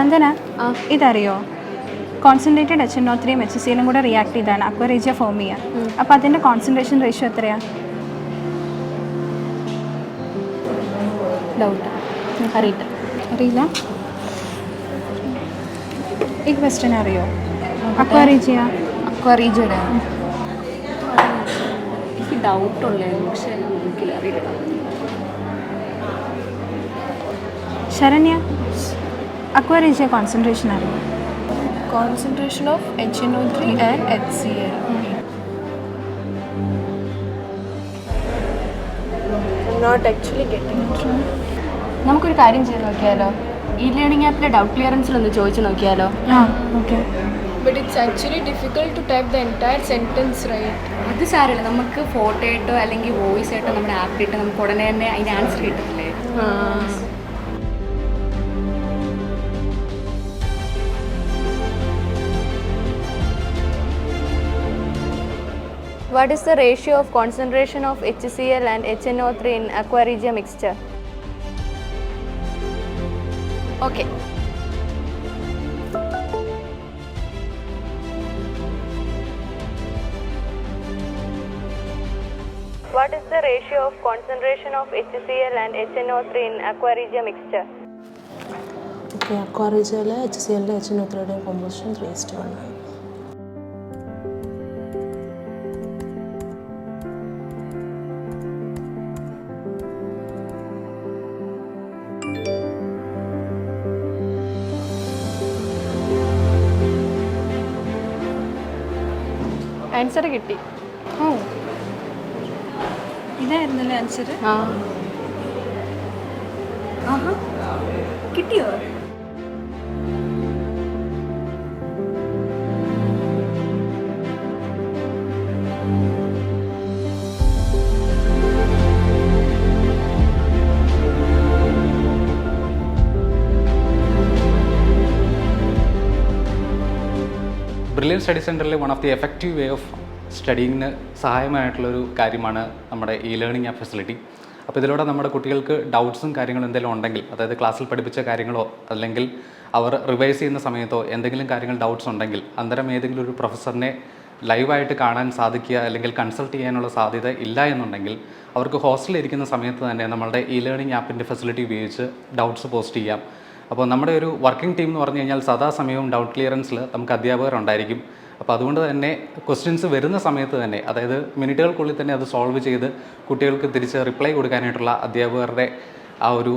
Nandana, ഇതറിയോ? Concentrated HNO3 HCl കൂടെ react ചെയ്താണ് അക്വറേജിയ form ചെയ്യുക. അപ്പോൾ അതിൻ്റെ കോൺസെൻട്രേഷൻ റേഷ്യോ എത്രയാണ്? അറിയില്ല. ഈ ക്വസ്റ്റ്യൻ അറിയോ? അക്വറേജിയയുടെ എനിക്ക് ഡൗട്ടുള്ളായിരുന്നു, പക്ഷേ എനിക്കറിയില്ല. ശരണ്യ, അക്വറേജിയ കോൺസെൻട്രേഷൻ അറിയോ? Concentration of HNO3 and HCl. I'm not actually getting it. നമുക്കൊരു കാര്യം ചെയ്ത് നോക്കിയാലോ? ലേണിംഗ് ആപ്പിലെ ഡൗട്ട് ക്ലിയറൻസിൽ ഒന്ന് ചോദിച്ചു നോക്കിയാലോ? Okay. But it's actually difficult to type the entire sentence right. അത് സാരമില്ല, നമുക്ക് ഫോട്ടോ ആയിട്ടോ അല്ലെങ്കിൽ വോയിസ് ആയിട്ടോ നമ്മുടെ ആപ്പിലിട്ട് നമുക്ക് ഉടനെ തന്നെ അതിൻ്റെ answer കിട്ടത്തില്ലേ? What is the ratio of concentration of HCl and HNO3 in aqua regia mixture? Okay. What is the ratio of concentration of HCl and HNO3 in aqua regia mixture? Okay, aqua regia HCl HNO3 composition 3:1. Answer കിട്ടി. ഇതായിരുന്നല്ലേ answer? കിട്ടിയോ? Brilliant study സെൻറ്ററിലെ one of the effective way of സ്റ്റഡിങ്ങിന് സഹായമായിട്ടുള്ളൊരു കാര്യമാണ് നമ്മുടെ learning app facility. അപ്പോൾ ഇതിലൂടെ നമ്മുടെ കുട്ടികൾക്ക് ഡൗട്ട്സും കാര്യങ്ങളും എന്തെങ്കിലും ഉണ്ടെങ്കിൽ, അതായത് ക്ലാസ്സിൽ പഠിപ്പിച്ച കാര്യങ്ങളോ അല്ലെങ്കിൽ അവർ റിവൈസ് ചെയ്യുന്ന സമയത്തോ എന്തെങ്കിലും കാര്യങ്ങൾ ഡൗട്ട്സ് ഉണ്ടെങ്കിൽ അന്നേരം ഏതെങ്കിലും ഒരു പ്രൊഫസറിനെ ലൈവായിട്ട് കാണാൻ സാധിക്കുക അല്ലെങ്കിൽ കൺസൾട്ട് ചെയ്യാനുള്ള സാധ്യത ഇല്ല എന്നുണ്ടെങ്കിൽ അവർക്ക് ഹോസ്റ്റലിൽ ഇരിക്കുന്ന സമയത്ത് തന്നെ നമ്മളുടെ ലേണിംഗ് ആപ്പിൻ്റെ ഫെസിലിറ്റി ഉപയോഗിച്ച് ഡൗട്ട്സ് പോസ്റ്റ് ചെയ്യാം. അപ്പോൾ നമ്മുടെ ഒരു വർക്കിംഗ് ടീം എന്ന് പറഞ്ഞു കഴിഞ്ഞാൽ സദാസമയവും ഡൗട്ട് ക്ലിയറൻസിൽ നമുക്ക് അധ്യാപകർ ഉണ്ടായിരിക്കും. അപ്പോൾ അതുകൊണ്ട് തന്നെ ക്വസ്റ്റ്യൻസ് വരുന്ന സമയത്ത് തന്നെ, അതായത് മിനിറ്റുകൾക്കുള്ളിൽ തന്നെ അത് സോൾവ് ചെയ്ത് കുട്ടികൾക്ക് തിരിച്ച് റിപ്ലൈ കൊടുക്കാനായിട്ടുള്ള അധ്യാപകരുടെ ആ ഒരു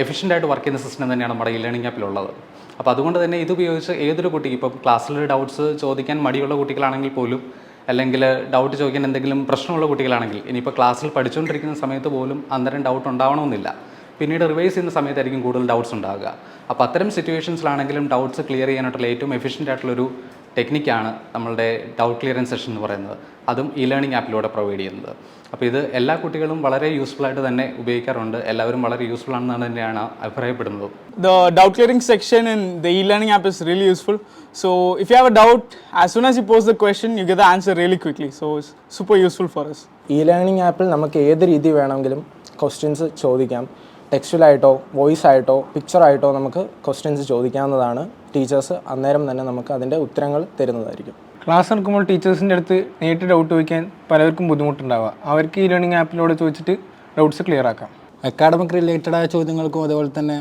എഫിഷ്യൻ്റായിട്ട് വർക്ക് ചെയ്യുന്ന സിസ്റ്റം തന്നെയാണ് നമ്മുടെ ലേണിംഗ് ആപ്പിലുള്ളത്. അപ്പോൾ അതുകൊണ്ട് തന്നെ ഇതുപയോഗിച്ച് ഏതൊരു കുട്ടിക്ക്, ഇപ്പം ക്ലാസ്സിൽ ഡൗട്ട്സ് ചോദിക്കാൻ മടിയുള്ള കുട്ടികളാണെങ്കിൽ പോലും, അല്ലെങ്കിൽ ഡൗട്ട് ചോദിക്കാൻ എന്തെങ്കിലും പ്രശ്നമുള്ള കുട്ടികളാണെങ്കിൽ, ഇനിയിപ്പോൾ ക്ലാസ്സിൽ പഠിച്ചുകൊണ്ടിരിക്കുന്ന സമയത്ത് പോലും അന്നേരം ഡൗട്ട് ഉണ്ടാവണമെന്നില്ല, പിന്നീട് റിവൈസ് ചെയ്യുന്ന സമയത്തായിരിക്കും കൂടുതൽ ഡൗട്ട്സ് ഉണ്ടാകുക. അപ്പോൾ അത്തരം സിറ്റുവേഷൻസിലാണെങ്കിലും ഡൗട്ട്സ് ക്ലിയർ ചെയ്യാനായിട്ടുള്ള ഏറ്റവും എഫിഷ്യൻ്റ് ആയിട്ടുള്ളൊരു ടെക്നിക്കാണ് നമ്മളുടെ ഡൗട്ട് ക്ലിയറൻസ് സെഷൻ എന്ന് പറയുന്നത്. അതും ലേണിംഗ് ആപ്പിലൂടെ പ്രൊവൈഡ് ചെയ്യുന്നത്. അപ്പോൾ ഇത് എല്ലാ കുട്ടികളും വളരെ യൂസ്ഫുൾ ആയിട്ട് തന്നെ ഉപയോഗിക്കാറുണ്ട്. എല്ലാവരും വളരെ യൂസ്ഫുൾ ആണെന്നാണ് തന്നെയാണ് അഭിപ്രായപ്പെടുന്നത്. The doubt clearing section in the e-learning app is really useful. So if you have a doubt, as soon as you post the question, you get the answer really quickly. So it's super useful for us. e-learning ആപ്പിൽ നമുക്ക് ഏത് രീതി വേണമെങ്കിലും questions ചോദിക്കാം. ടെക്സ്റ്റുവലായിട്ടോ voice ആയിട്ടോ പിക്ചറായിട്ടോ നമുക്ക് questions ചോദിക്കാവുന്നതാണ്. Teachers അന്നേരം തന്നെ നമുക്ക് അതിൻ്റെ ഉത്തരങ്ങൾ തരുന്നതായിരിക്കും. ക്ലാസ് എടുക്കുമ്പോൾ ടീച്ചേഴ്സിൻ്റെ അടുത്ത് നേരിട്ട് ഡൗട്ട് ചോദിക്കാൻ പലർക്കും ബുദ്ധിമുട്ടുണ്ടാവുക. അവർക്ക് ലേണിംഗ് ആപ്പിലൂടെ ചോദിച്ചിട്ട് ഡൗട്ട്സ് ക്ലിയർ ആക്കാം. അക്കാഡമിക് റിലേറ്റഡായ ചോദ്യങ്ങൾക്കും അതുപോലെ തന്നെ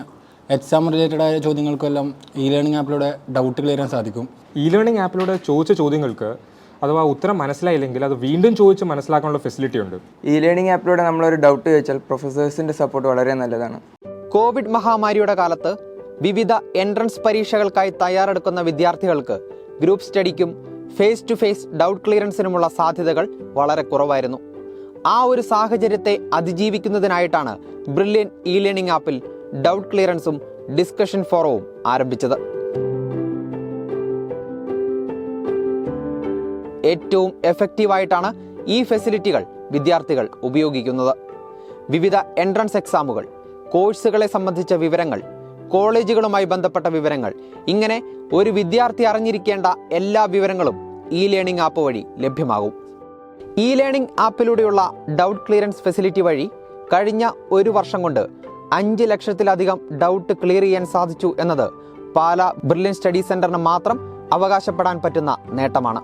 എക്സാം റിലേറ്റഡായ ചോദ്യങ്ങൾക്കും എല്ലാം ലേണിംഗ് ആപ്പിലൂടെ ഡൗട്ട് ക്ലിയർ ചെയ്യാൻ സാധിക്കും. ലേണിംഗ് ആപ്പിലൂടെ ചോദിച്ച ചോദ്യങ്ങൾക്ക് അഥവാ ഉത്തരം മനസ്സിലായില്ലെങ്കിൽ അത് വീണ്ടും ചോദിച്ച് മനസ്സിലാക്കാനുള്ള ഫെസിലിറ്റി ഉണ്ട്. ലേണിംഗ് ആപ്പിലൂടെ നമ്മളൊരു ഡൗട്ട് ചോദിച്ചാൽ പ്രൊഫസേഴ്സിൻ്റെ സപ്പോർട്ട് വളരെ നല്ലതാണ്. കോവിഡ് മഹാമാരിയുടെ കാലത്ത് വിവിധ എൻട്രൻസ് പരീക്ഷകൾക്കായി തയ്യാറെടുക്കുന്ന വിദ്യാർത്ഥികൾക്ക് ഗ്രൂപ്പ് സ്റ്റഡിക്കും ഫേസ് ടു ഫേസ് ഡൗട്ട് ക്ലിയറൻസിനുമുള്ള സാധ്യതകൾ വളരെ കുറവായിരുന്നു. ആ ഒരു സാഹചര്യത്തെ അതിജീവിക്കുന്നതിനായിട്ടാണ് ബ്രില്യൻ ലേണിംഗ് ആപ്പിൽ ഡൗട്ട് ക്ലിയറൻസും ഡിസ്കഷൻ ഫോറവും ആരംഭിച്ചത്. ഏറ്റവും എഫക്റ്റീവായിട്ടാണ് ഈ ഫെസിലിറ്റികൾ വിദ്യാർത്ഥികൾ ഉപയോഗിക്കുന്നത്. വിവിധ എൻട്രൻസ് എക്സാമുകൾ, കോഴ്സുകളെ സംബന്ധിച്ച വിവരങ്ങൾ, കോളേജുകളുമായി ബന്ധപ്പെട്ട വിവരങ്ങൾ, ഇങ്ങനെ ഒരു വിദ്യാർത്ഥി അറിഞ്ഞിരിക്കേണ്ട എല്ലാ വിവരങ്ങളും ലേണിംഗ് ആപ്പ് വഴി ലഭ്യമാകും. ലേണിംഗ് ആപ്പിലൂടെയുള്ള ഡൗട്ട് ക്ലിയറൻസ് ഫെസിലിറ്റി വഴി കഴിഞ്ഞ ഒരു വർഷം കൊണ്ട് 5 ലക്ഷത്തിലധികം ഡൗട്ട് ക്ലിയർ ചെയ്യാൻ സാധിച്ചു എന്നത് പാലാ ബ്രില്യൻ സ്റ്റഡി സെന്ററിന് മാത്രം അവകാശപ്പെടാൻ പറ്റുന്ന നേട്ടമാണ്.